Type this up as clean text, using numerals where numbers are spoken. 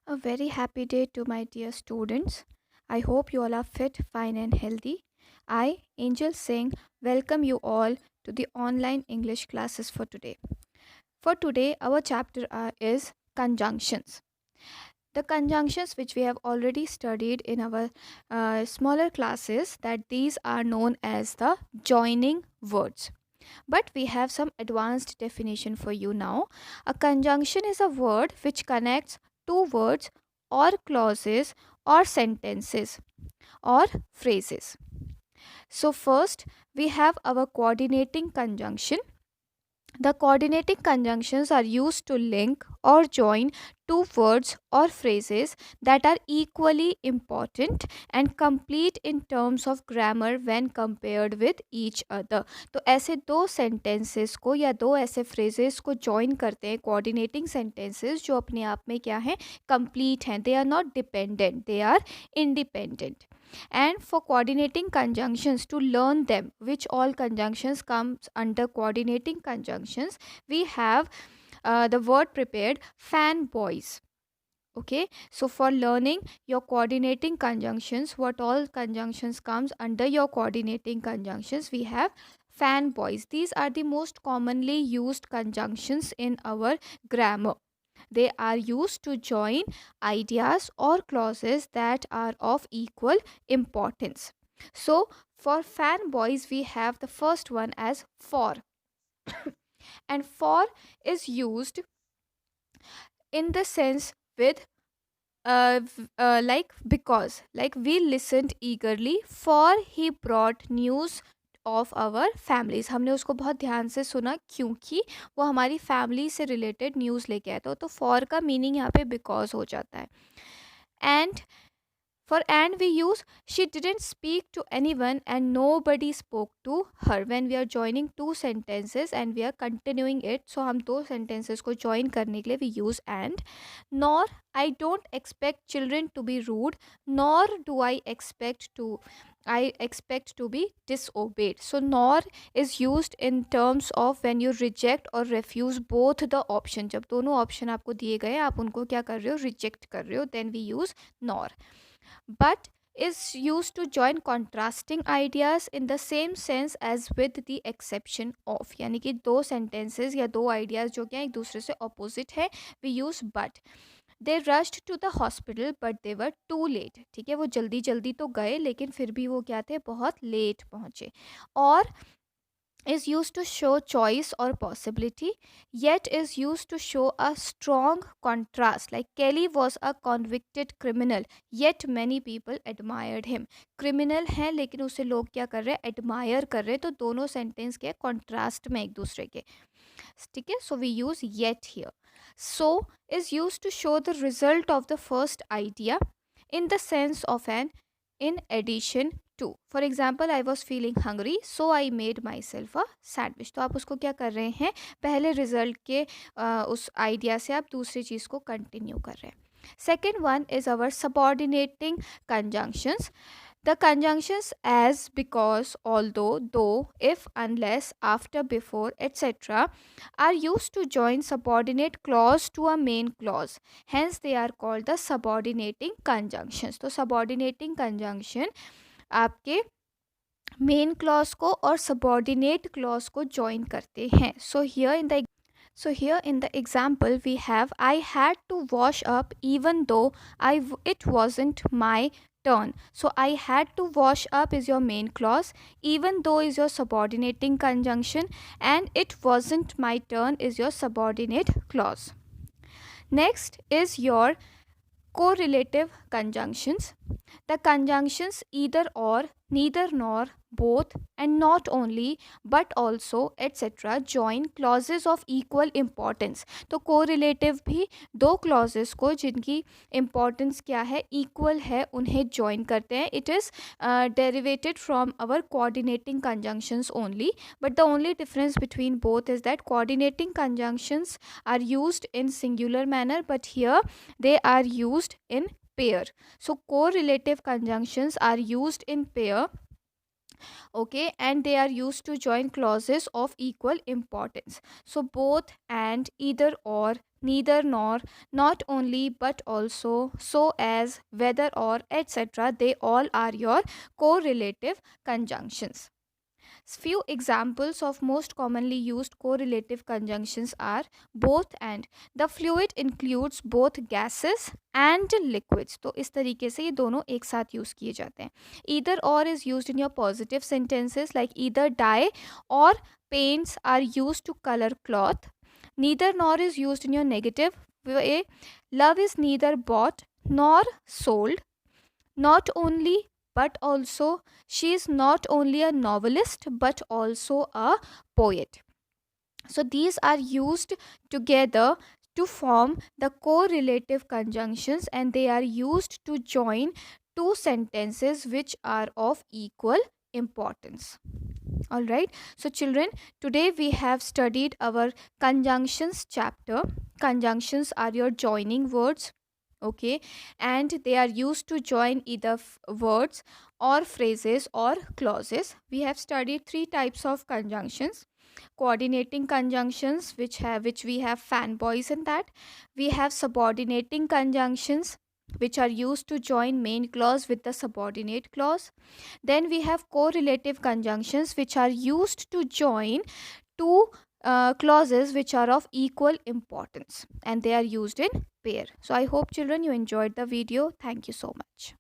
A very happy day to my dear students. I hope you all are fit, fine, and healthy. I, Angel Singh, welcome you all to the online English classes for today. For today, our chapter is conjunctions. The conjunctions which we have already studied in our smaller classes, that these are known as the joining words. But we have some advanced definition for you now. A conjunction is a word which connects two words or clauses or sentences or phrases. So, first we have our coordinating conjunction. The coordinating conjunctions are used to link or join two words or phrases that are equally important and complete in terms of grammar when compared with each other. तो ऐसे दो sentences को या दो ऐसे phrases को join करते हैं coordinating sentences जो अपने आप में क्या हैं, complete हैं. They are not dependent, they are independent. And for coordinating conjunctions, to learn them, which all conjunctions comes under coordinating conjunctions, we have the word prepared fanboys. Okay, so for learning your coordinating conjunctions, what all conjunctions comes under your coordinating conjunctions, we have fanboys. These are the most commonly used conjunctions in our grammar. They are used to join ideas or clauses that are of equal importance. So, for fanboys, we have the first one as for. And for is used in the sense with like because, like we listened eagerly for he brought news of our families. हमने उसको बहुत ध्यान से सुना क्योंकि वो हमारी family से रिलेटेड न्यूज़ लेके आया था. तो फॉर का मीनिंग यहाँ पे बिकॉज हो जाता है. And for and we use she didn't speak to anyone and nobody spoke to her. When we are joining two sentences and we are continuing it, so हम दो sentences को join करने के लिए we use and. Nor I don't expect children to be rude, nor do I expect to be disobeyed. So nor is used in terms of when you reject or refuse both the option. जब दोनों option आपको दिए गए आप उनको क्या कर रहे हो, reject कर रहे हो, then we use nor. But is used to join contrasting ideas in the same sense as with the exception of. यानी कि दो sentences या दो ideas जो क्या एक दूसरे से opposite है, we use but. They rushed to the hospital but they were too late. ठीक है, वो जल्दी जल्दी तो गए लेकिन फिर भी वो क्या थे, बहुत लेट पहुंचे. और is used to show choice or possibility, yet is used to show a strong contrast. Like Kelly was a convicted criminal, yet many people admired him. Criminal है लेकिन उसे लोग क्या कर रहे हैं, admire कर रहे हैं. तो दोनों sentence के contrast में एक दूसरे के. ठीक है, so we use yet here. So is used to show the result of the first idea in the sense of an in addition to. For example, I was feeling hungry so I made myself a sandwich. तो आप उसको क्या कर रहे हैं, पहले result के उस आइडिया से आप दूसरी चीज़ को कंटिन्यू कर रहे हैं. Second one is our subordinating conjunctions. The conjunctions as, because, although, though, if, unless, after, before, etc. are used to join subordinate clause to a main clause. Hence, they are called the subordinating conjunctions. तो subordinating conjunction आपके main clause को और subordinate clause को join करते हैं. So here in the example we have I had to wash up even though it wasn't my turn. So I had to wash up is your main clause, even though is your subordinating conjunction, and it wasn't my turn is your subordinate clause. Next is your correlative conjunctions. The conjunctions either or, neither nor, both, and not only but also etc. join clauses of equal importance. तो correlative भी दो clauses को जिनकी importance क्या है, equal है, उन्हें join करते हैं. It is derivated from our coordinating conjunctions only, but the only difference between both is that coordinating conjunctions are used in singular manner, but here they are used in pair. So correlative conjunctions are used in pair, okay, and they are used to join clauses of equal importance. So both and, either or, neither nor, not only but also, so as, whether or, etc. They all are your correlative conjunctions. Few examples of most commonly used correlative conjunctions are both and. The fluid includes both gases and liquids. तो इस तरीके से ये दोनों एक साथ use किए जाते हैं. Either or is used in your positive sentences like either dye or paints are used to color cloth. Neither nor is used in your negative way. Love is neither bought nor sold. Not only but also, she is not only a novelist but also a poet. So these are used together to form the correlative conjunctions, and they are used to join two sentences which are of equal importance. All right, so children, today we have studied our conjunctions chapter. Conjunctions are your joining words, okay, and they are used to join either words or phrases or clauses. We have studied three types of conjunctions: coordinating conjunctions, which we have fanboys in that. We have subordinating conjunctions, which are used to join main clause with the subordinate clause. Then we have correlative conjunctions, which are used to join two clauses which are of equal importance, and they are used in pair. So I hope children you enjoyed the video. Thank you so much.